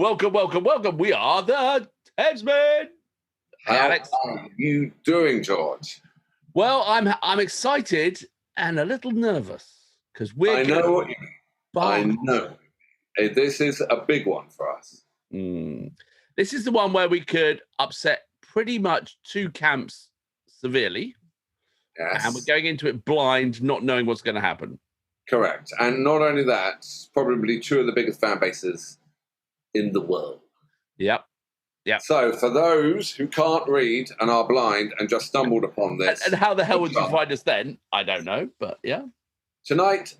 welcome. We are the Thamesmen. How Alex, are you doing, George? Well, I'm excited and a little nervous because I know. This is a big one for us. This is the one where we could upset pretty much two camps severely. Yes. And we're going into it blind, not knowing what's going to happen. Correct. And not only that, probably two of the biggest fan bases in the world. Yep. So for those who can't read and are blind and just stumbled upon this. And how the hell would you find us then? I don't know, but yeah. Tonight,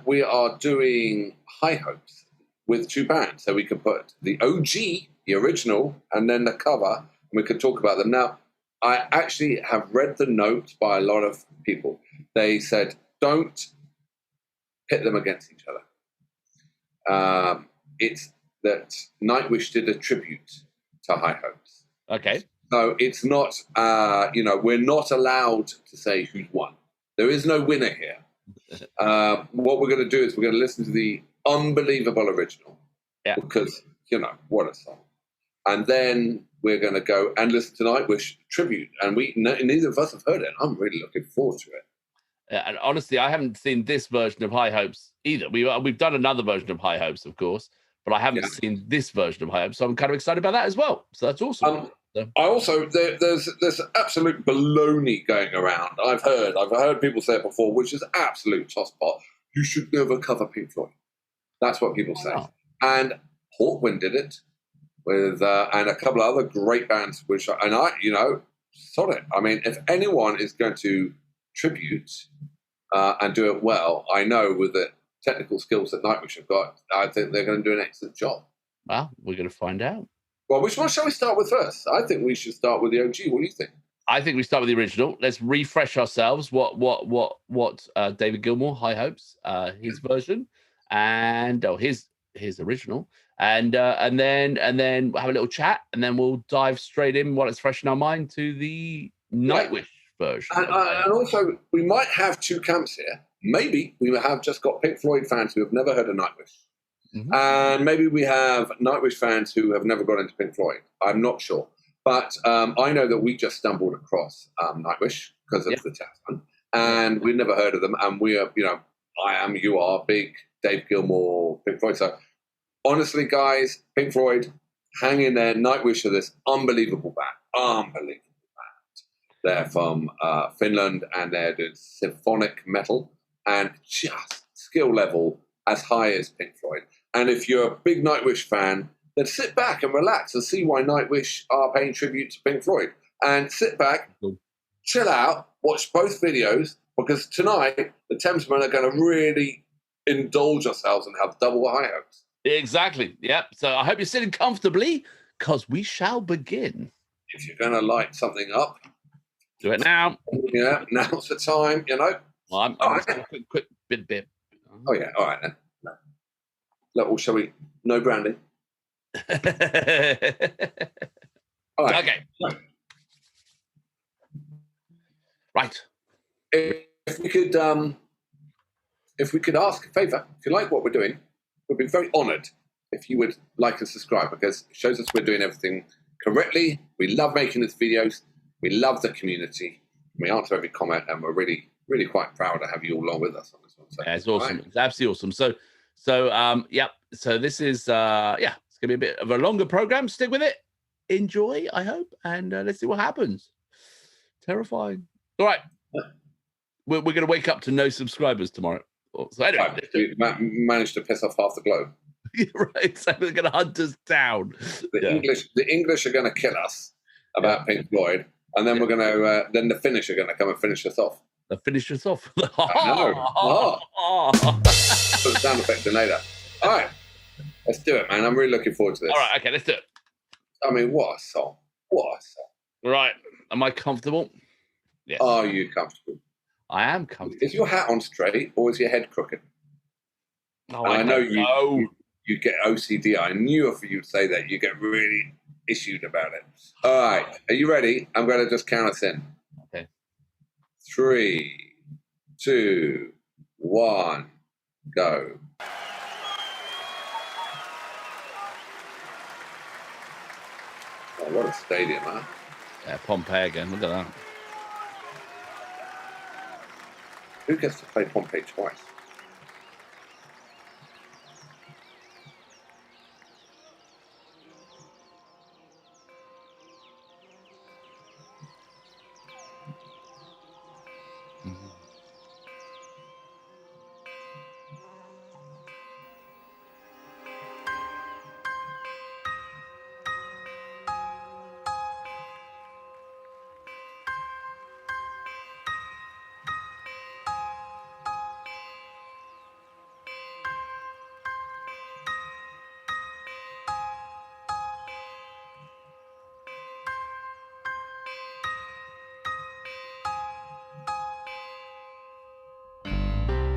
we are doing High Hopes with two bands. So we could put the OG, the original, and then the cover, and we could talk about them. Now, I actually have read the note by a lot of people. They said, don't pit them against each other. It's that Nightwish did a tribute to High Hopes. Okay. So it's not, we're not allowed to say who's won. There is no winner here. What we're going to do is we're going to listen to the unbelievable original. Yeah. Because, what a song. And then we're going to go and listen to Nightwish tribute. And neither of us have heard it. I'm really looking forward to it. And honestly, I haven't seen this version of High Hopes either. We've done another version of High Hopes, of course, but I haven't seen this version of High Hopes, so I'm kind of excited about that as well. So that's awesome. I also there's absolute baloney going around. I've heard people say it before, which is absolute tosspot. You should never cover Pink Floyd. That's what people say. And Hawkwind did it with and a couple of other great bands. Sod it. I mean, if anyone is going to tribute and do it well, I know with the technical skills that Nightwish have got, I think they're going to do an excellent job. Well, we're going to find out. Well, which one shall we start with first? I think we should start with the OG. What do you think? I think we start with the original. Let's refresh ourselves. What David Gilmour, High Hopes, his version, and his original, and then have a little chat, and then we'll dive straight in while it's fresh in our mind to the Nightwish version. And also, we might have two camps here. Maybe we have just got Pink Floyd fans who have never heard of Nightwish. Mm-hmm. And maybe we have Nightwish fans who have never got into Pink Floyd. I'm not sure. But I know that we just stumbled across Nightwish because of the Thamesmen. And we've never heard of them. And we are, you are big Dave Gilmour, Pink Floyd. So honestly, guys, Pink Floyd, hang in there. Nightwish are this unbelievable band. They're from Finland, and they're doing symphonic metal and just skill level as high as Pink Floyd. And if you're a big Nightwish fan, then sit back and relax and see why Nightwish are paying tribute to Pink Floyd. And sit back, chill out, watch both videos, because tonight the Thamesmen are going to really indulge ourselves and have double High Hopes. Exactly. Yep. So I hope you're sitting comfortably, because we shall begin. If you're going to light something up, do it now. Yeah, now's the time, Well, I'm quick bit. Oh, yeah. All right, then. No. Look, shall we? No brandy. All right. Okay. Right. If we could ask a favour, if you like what we're doing, we'd be very honoured if you would like and subscribe, because it shows us we're doing everything correctly. We love making these videos. We love the community. We answer every comment, and we're really, really quite proud to have you all along with us on this one. So, yeah, it's awesome. Right. It's absolutely awesome. So this is it's gonna be a bit of a longer program. Stick with it. Enjoy, I hope, and let's see what happens. Terrifying. All right. We're gonna wake up to no subscribers tomorrow. So anyway, we managed to piss off half the globe. Right. So they're gonna hunt us down. The English are gonna kill us about Pink Floyd. And then we're going to, then the Finnish are going to come and finish us off. They'll finish us off. Put the sound effect in later. All right. Let's do it, man. I'm really looking forward to this. All right. Okay, let's do it. I mean, what a song. Right. Am I comfortable? Yes. Are you comfortable? I am comfortable. Is your hat on straight or is your head crooked? No, I know you get OCD. I knew if you'd say that, you get really issued about it. All right, are you ready? I'm going to just count us in. Okay. 3, 2, 1, go. Oh, what a stadium, huh? Yeah, Pompeii again. Look at that. Who gets to play Pompeii twice?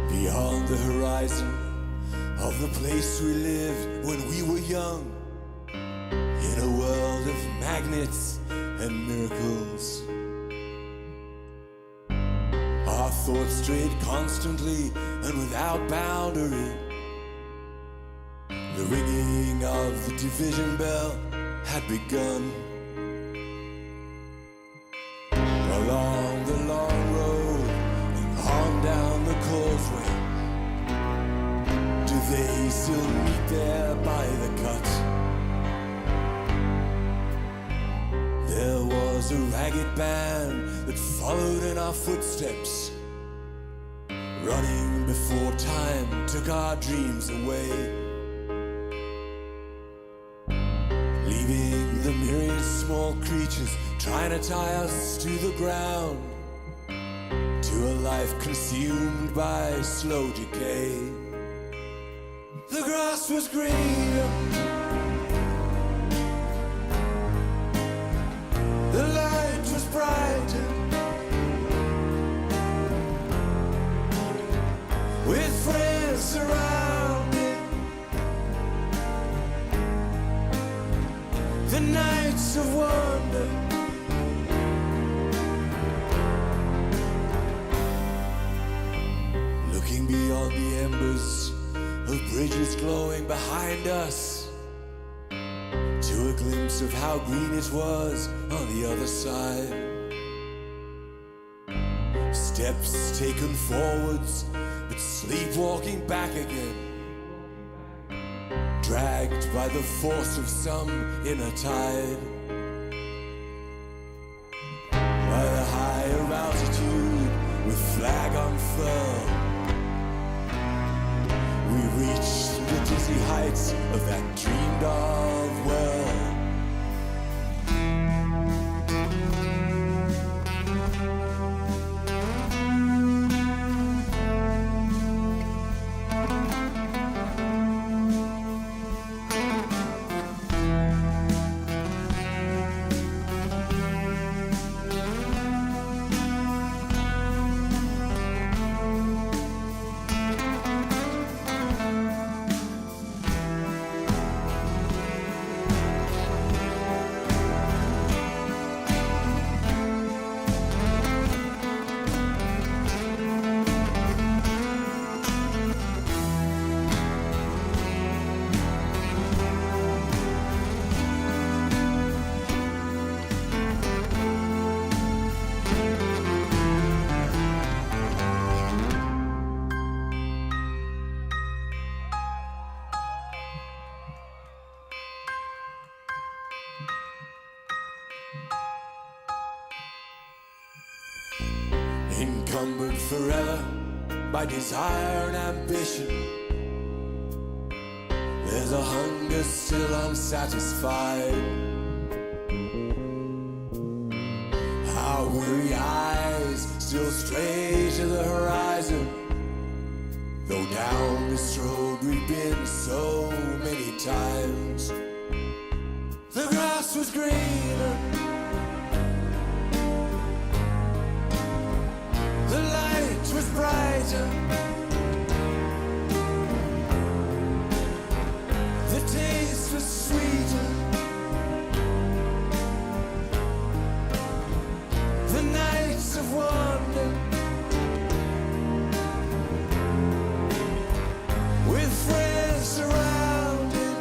Beyond the horizon of the place we lived when we were young, in a world of magnets and miracles, our thoughts strayed constantly and without boundary. The ringing of the division bell had begun. Along the long road and on down the causeway, do they still meet there by the cut? There was a ragged band that followed in our footsteps, running before time took our dreams away, leaving the myriad small creatures trying to tie us to the ground, to a life consumed by slow decay. The grass was greener, the light was brighter, with friends surrounded. The nights of wonder, looking beyond the embers of bridges glowing behind us, to a glimpse of how green it was on the other side. Steps taken forwards, but sleepwalking back again, dragged by the force of some inner tide. By the higher altitude, with flag unfurled, we reached the dizzy heights of that dreamed of world. Encumbered forever by desire and ambition, there's a hunger still unsatisfied. Our weary eyes still stray to the horizon, though down this road we've been so many times. The grass was greener, the light was brighter, the taste was sweeter, the nights of wonder, with friends surrounded.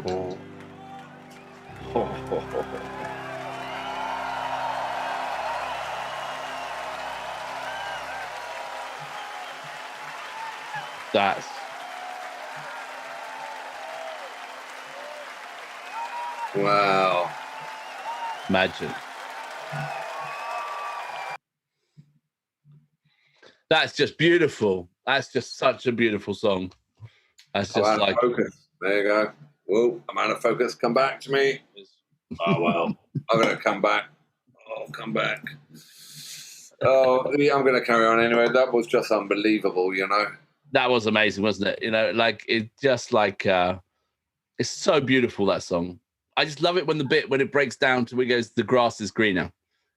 Oh. That's wow. magic. That's just beautiful. That's just such a beautiful song. That's just like focus. There you go. Whoa, I'm out of focus. Come back to me. Oh well, I'm gonna come back. Oh, come back. Oh, yeah, I'm gonna carry on anyway. That was just unbelievable, you know. That was amazing, wasn't it? You know, like it just like it's so beautiful, that song. I just love it when it breaks down to where it goes, the grass is greener.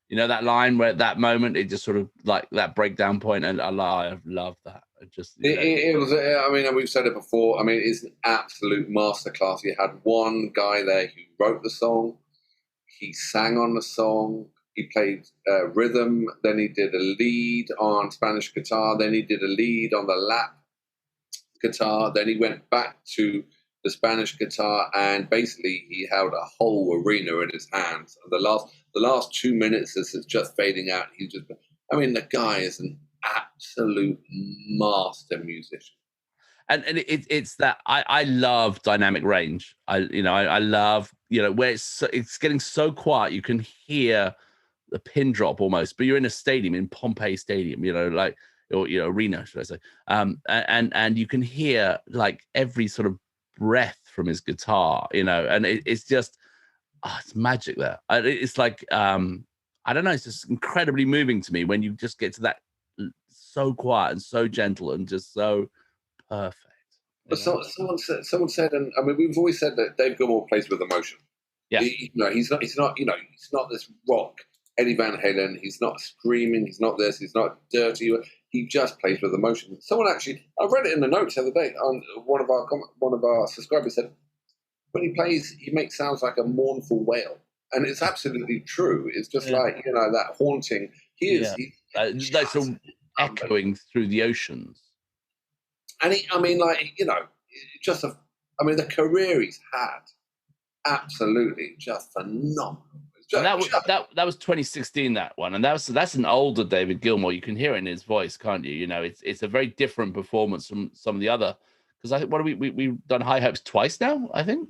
You know, that line where at that moment it just sort of like that breakdown point, and I love that. It was. I mean, we've said it before. I mean, it's an absolute masterclass. You had one guy there who wrote the song. He sang on the song. He played rhythm. Then he did a lead on Spanish guitar. Then he did a lead on the lap guitar. Then he went back to the Spanish guitar, and basically he held a whole arena in his hands. And the last 2 minutes, as it's just fading out, the guy is an absolute master musician. And it's that I love dynamic range. I love, where it's getting so quiet you can hear the pin drop almost, but you're in a stadium, in Pompeii Stadium, arena, should I say? And you can hear like every sort of breath from his guitar, and it's just it's magic there. It's like I don't know, it's just incredibly moving to me when you just get to that so quiet and so gentle and just so perfect. But someone said, and I mean, we've always said that Dave Gilmour plays with emotion. Yeah, he's not this rock Eddie Van Halen. He's not screaming. He's not this. He's not dirty. He just plays with emotion. Someone actually, I read it in the notes the other day. On one of our subscribers said, when he plays, he makes sounds like a mournful wail, and it's absolutely true. It's just like that haunting. He is. Yeah. That's echoing through the oceans. And the career he's had, absolutely just phenomenal. That was 2016, that one, and that's an older David Gilmour. You can hear it in his voice, can't you? It's a very different performance from some of the other. Because I think we've done High Hopes twice now, I think.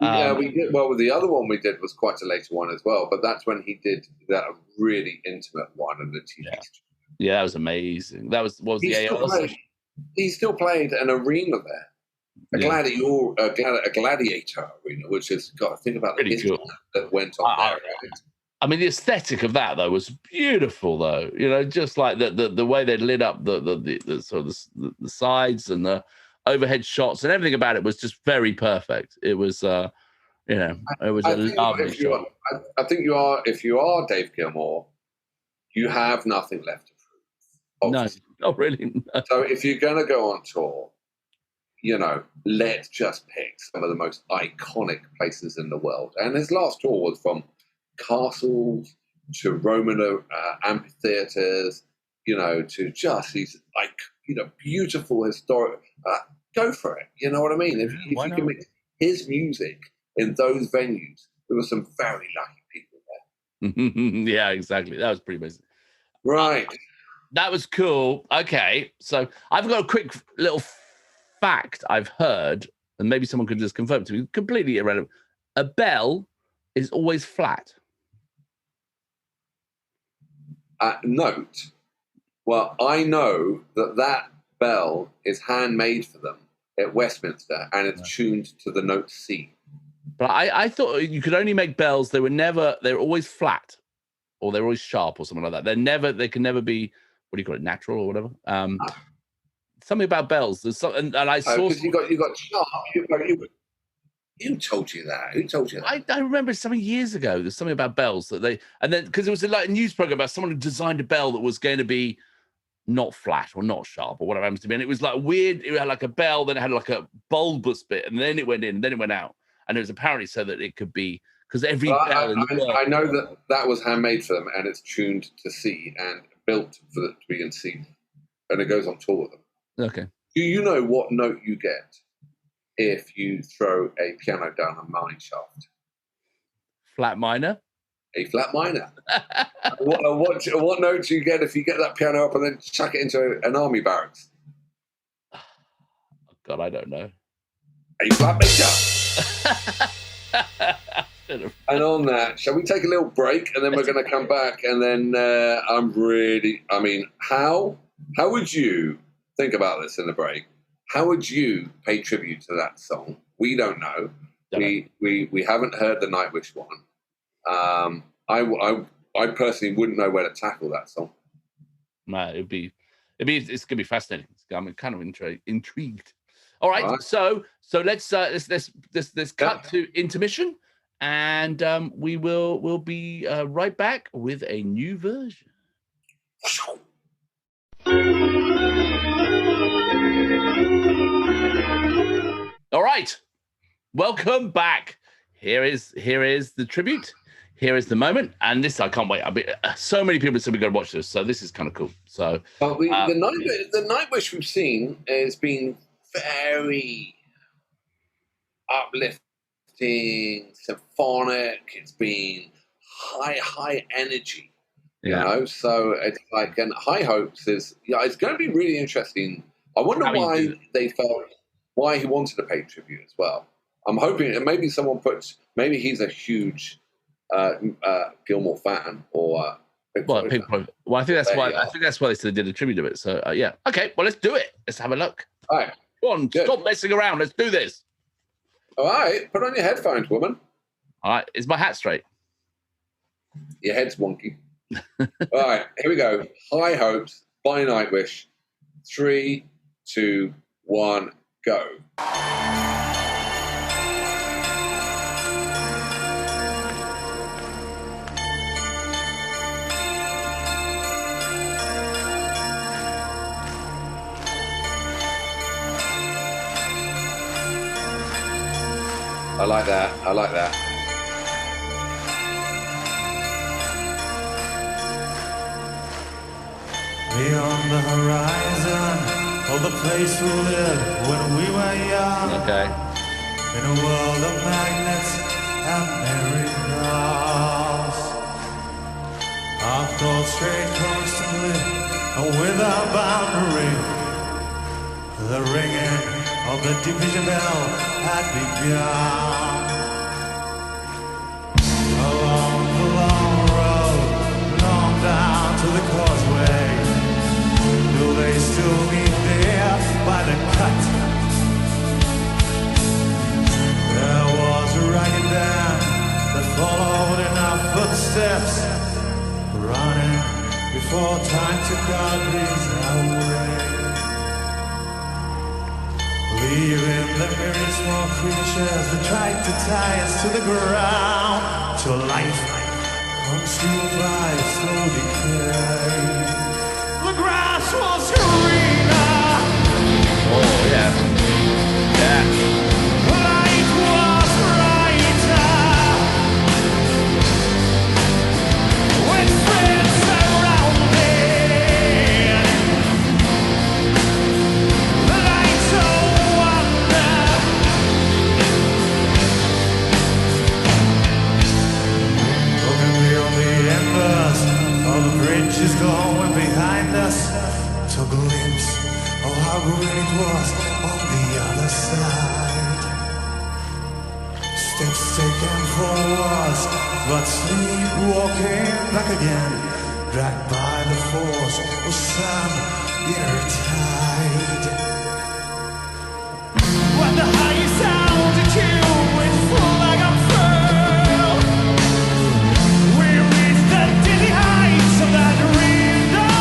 Yeah, we did. Well, the other one we did was quite a later one as well, but that's when he did that really intimate one in the TV. Yeah, that was amazing. That was what was the AOL? He still played an arena there, a gladiator arena, which has got to think about pretty cool. That went on there. Right? I mean, the aesthetic of that though was beautiful, though. Just like the way they lit up the sort of the sides and the overhead shots and everything about it was just very perfect. It was, it was a lovely shot. I think if you are Dave Gilmour, you have nothing left to prove. Obviously. No, not really. No. So if you're going to go on tour, let's just pick some of the most iconic places in the world. And his last tour was from castles to Roman amphitheaters, to just these beautiful historic. Go for it. You know what I mean? If you can make his music in those venues, there were some very lucky people there. Yeah, exactly. That was pretty amazing. Right. That was cool. Okay, so I've got a quick little fact I've heard, and maybe someone could just confirm to me. Completely irrelevant. A bell is always flat. Note. Well, I know that bell is handmade for them at Westminster, and it's tuned to the note C. But I thought you could only make bells. They were always flat, or they're always sharp, or something like that. They can never be, what do you call it, natural or whatever. Something about bells. There's something, and I saw. Because you got sharp. Who told you that? Who told you that? I remember something years ago. There's something about bells because it was like a news program about someone who designed a bell that was going to be not flat or not sharp or whatever it happens to be. And it was like weird. It had like a bell, then it had like a bulbous bit, and then it went in, and then it went out. And it was apparently so that it could be, because every bell in the world. I know that was handmade for them, and it's tuned to C and built for it to be in C, and it goes on tour with them. Okay. Do you know what note you get if you throw a piano down a mine shaft? Flat minor. A flat minor. what note do you get if you get that piano up and then chuck it into an army barracks? Oh, God, I don't know. A flat major. And on that, shall we take a little break and then we're going to come back and then how would you think about this in the break? How would you pay tribute to that song? We don't know. We haven't heard the Nightwish one. I personally wouldn't know where to tackle that song. No, it's gonna be fascinating. I'm kind of intrigued. All right. So let's cut to intermission, and we'll be right back with a new version. All right, welcome back. Here is the tribute. Here is the moment, and this I can't wait. So many people said we're going to watch this, so this is kind of cool. So the Nightwish we've seen has been very uplifting, symphonic. It's been high energy, you know. So it's like, and High Hopes is it's going to be really interesting. I wonder why he wanted to pay tribute as well. I'm hoping, and maybe maybe he's a huge Gilmour fan, or I think that's why. I think that's why they did a tribute to it. So yeah, okay. Well, let's do it. Let's have a look. All right, go on. Good. Stop messing around. Let's do this. All right, put on your headphones, woman. All right, is my hat straight? Your head's wonky. All right, here we go. High Hopes by Nightwish. 3, 2, 1, go. I like that. Beyond the horizon, the place we lived when we were young. Okay. In a world of magnets and miracles. Our thoughts strayed constantly and without boundary. The ringing of the division bell had begun. Along the long road, long down to the causeway. Do they still meet there by the cut? There was a ragged band that followed in our footsteps, running before time took our dreams away. Leaving the myriad small creatures that tried to tie us to the ground, till life consumed by slow decay. The grass was greener. Oh yeah. Yeah. The light was brighter. With friends surrounded. The lights of wonder. Looking beyond the embers of the bridges going behind us, to a glimpse of how green it was on the other side. Steps taken forwards, but sleepwalking back again, dragged by the force of some inner tide. When the highest altitude with full lag unfurled, we reached the dizzy heights of that window.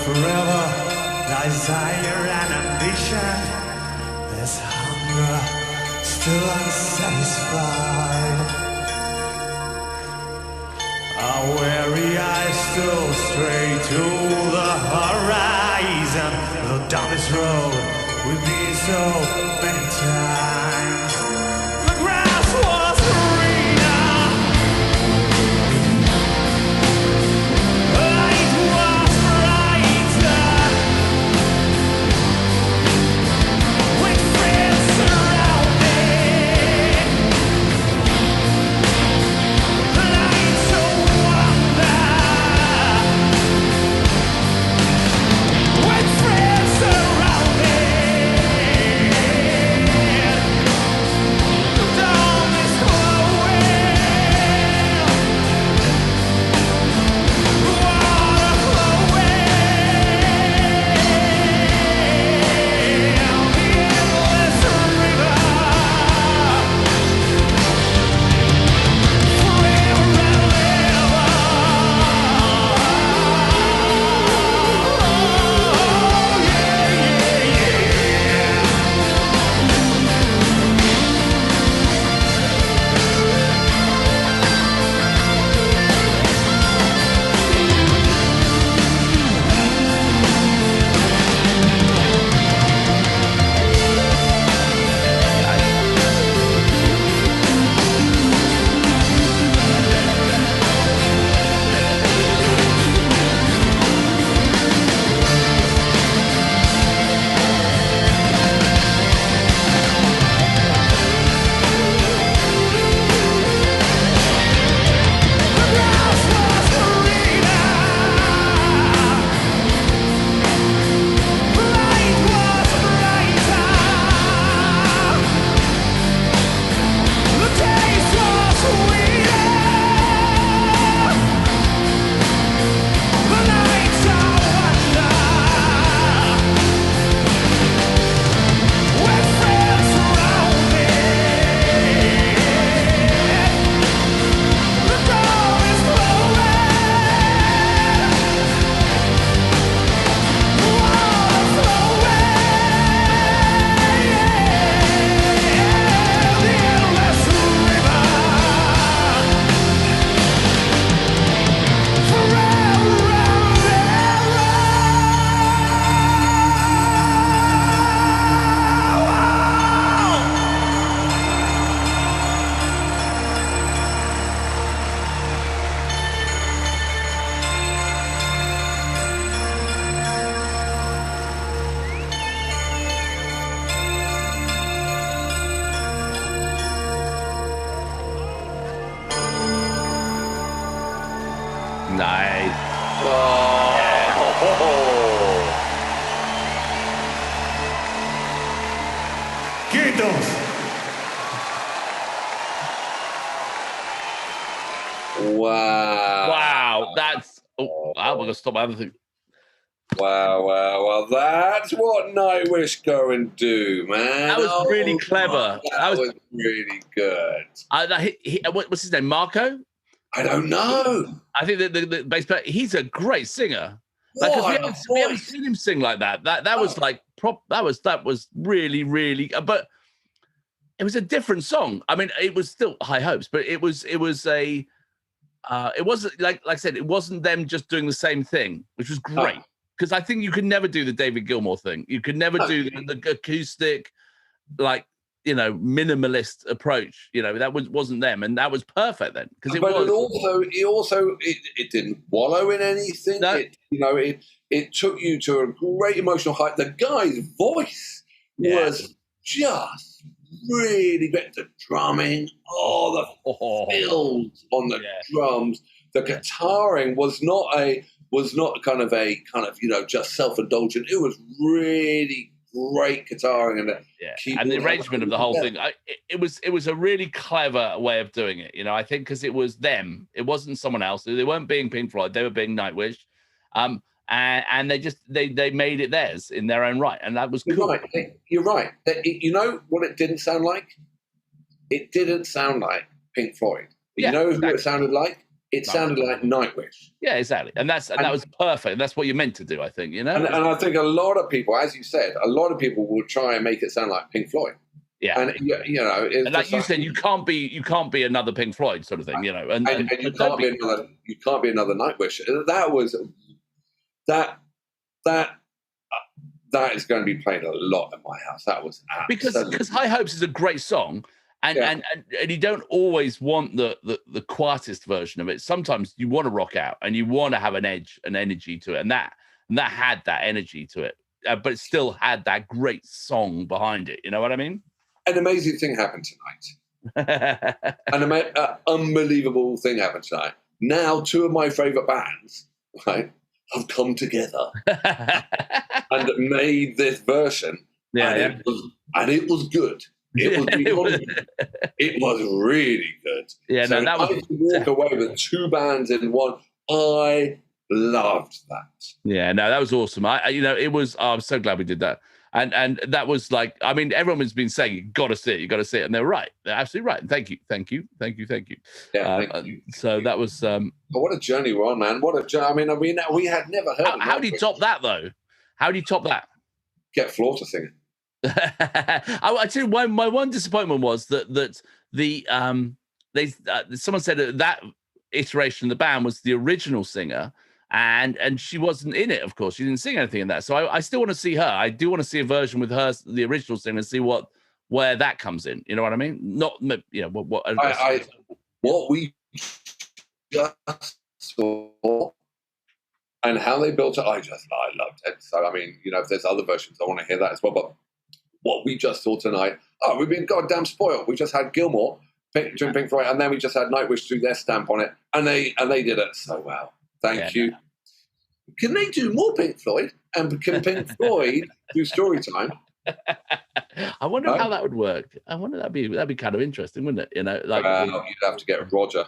forever, desire and ambition. There's hunger still unsatisfied. Our weary eyes still stray to the horizon. Down this road we've been so many times. The grass was greener, the light was brighter, with friends surrounding, the nights of wonder, with friends surrounding, the dawn is glowing, the water flowing, the endless river, forever and ever. The grass was greener, the light was brighter, the taste was sweeter, the nights of wonder, with friends surrounding, the dawn is glowing, the water flowing, the endless river, forever and Nice. Quietos. Wow. Wow, that's. Oh, wow, we're gonna stop everything. Wow. Well, that's what Nightwish go and do, man. That was really clever. That was really good. What's his name? Marco? I don't know. I think the bass player. He's a great singer. Like, 'cause we haven't seen him sing like that. That was like That was really, really. But it was a different song. I mean, it was still High Hopes, but it was a. It wasn't like I said. It wasn't them just doing the same thing, which was great. Because I think you could never do the David Gilmour thing. You could never do the acoustic, like, minimalist approach. That wasn't them, and that was perfect then. Because it didn't wallow in anything. No. It took you to a great emotional height. The guy's voice was just really good. The drumming, the fills on the drums. The guitaring was not just self-indulgent. It was really great guitaring and the arrangement of the whole thing. It was a really clever way of doing it. I think because it was them. It wasn't someone else. They weren't being Pink Floyd. They were being Nightwish. And they made it theirs in their own right, and that was cool. You're right. You know what it didn't sound like? It didn't sound like Pink Floyd. You know who it sounded like? it sounded like Nightwish. Yeah, exactly. And that was perfect. That's what you're meant to do, I think, you know? And I think a lot of people, as you said, a lot of people will try and make it sound like Pink Floyd. Yeah. And, you know, it's and like you said, you can't be another Pink Floyd sort of thing, you know? And you can't be another Nightwish. That is going to be played a lot in my house. That was absolutely... because High Hopes is a great song, and you don't always want the quietest version of it. Sometimes you want to rock out and you want to have an edge, an energy to it, and that had that energy to it, but it still had that great song behind it. You know what I mean? An amazing thing happened tonight. An unbelievable thing happened tonight. Now, two of my favorite bands, right, have come together and made this version. It was good. It was really good. Yeah, so that was. I walk away with two bands in one. I loved that. Yeah, no, that was awesome. It was. I'm so glad we did that. And that was like, I mean, everyone has been saying, you got to see it, and they're right. They're absolutely right. Thank you. Yeah, thank you. So that was. What a journey we're on, man! What a journey! I mean, we had never heard. How do you top that, though? How do you top that? Get Floor to sing it. I tell you, my one disappointment was that someone said that iteration of the band was the original singer. And she wasn't in it, of course. She didn't sing anything in that. So I still want to see her. I do want to see a version with her, the original singer, and see where that comes in. You know what I mean? Not, you know, what we just saw and how they built it, I loved it. So, I mean, you know, if there's other versions, I want to hear that as well. But what we just saw tonight, we've been goddamn spoiled. We just had Gilmour doing Pink Floyd, and then we just had Nightwish do their stamp on it, and they did it so well. Thank you. Can they do more Pink Floyd? And can Pink Floyd do story time? I wonder how that would work. I wonder that'd be kind of interesting, wouldn't it? You know, like you'd have to get Roger.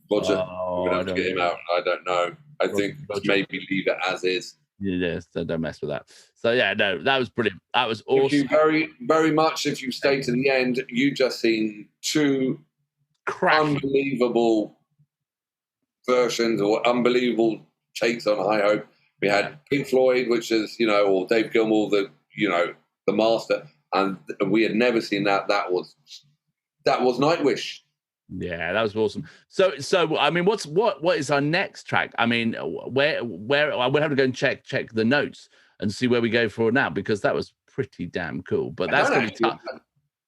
We'd have to get him out. I don't know. I think maybe leave it as is. Yeah, so don't mess with that. So yeah, no, that was brilliant. That was awesome. Thank you very, very much. If you stay to the end, you just seen two unbelievable versions or unbelievable takes on High Hope. We had Pink Floyd, which is, you know, or Dave Gilmour, the master, and we had never seen that. That was Nightwish. Yeah, that was awesome. So I mean, what is our next track? I mean, where I would have to go and check the notes and see where we go for now, because that was pretty damn cool. But that's going to be tough.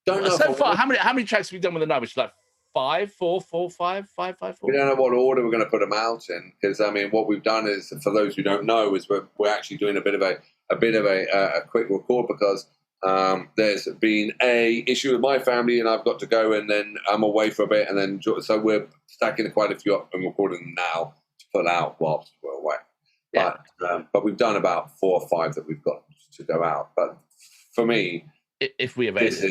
Don't know so far. How many tracks have we done with the Nightwish? Like 5, 4, 5, 4. We don't know what order we're going to put them out in, because I mean, what we've done is, for those who don't know, is we're actually doing a bit of a quick record, because there's been a issue with my family, and I've got to go, and then I'm away for a bit, and then so we're stacking quite a few up and recording them now to put out whilst we're away. Yeah. But we've done about 4 or 5 that we've got to go out. But for me, if we have this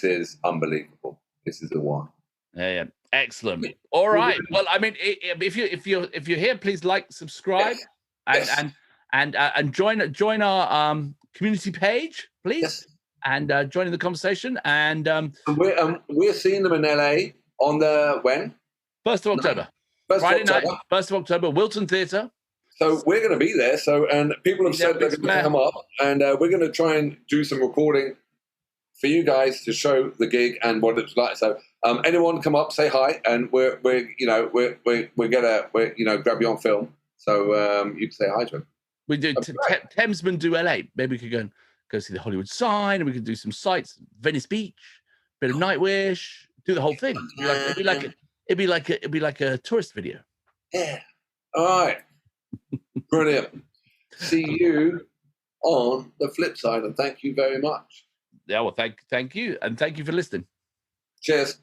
is unbelievable. This is the one. Yeah, excellent. All right. Well, I mein, if you're here, please like, subscribe, and join our community page, please, and join in the conversation. And we're seeing them in LA on the when? 1st of October. Friday night, 1st of October, Wilton Theatre. So we're going to be there. So, and people have said they're going to come up, and we're going to try and do some recording for you guys to show the gig and what it's like. So anyone come up, say hi, and we're gonna grab you on film. So you can say hi to him. We do Thamesmen do LA. Maybe we could go see the Hollywood sign, and we could do some sights, Venice Beach, bit of Nightwish, do the whole thing. It'd be like a tourist video. Yeah. All right. Brilliant. See you on the flip side, and thank you very much. Yeah, well, thank you, and thank you for listening. Cheers.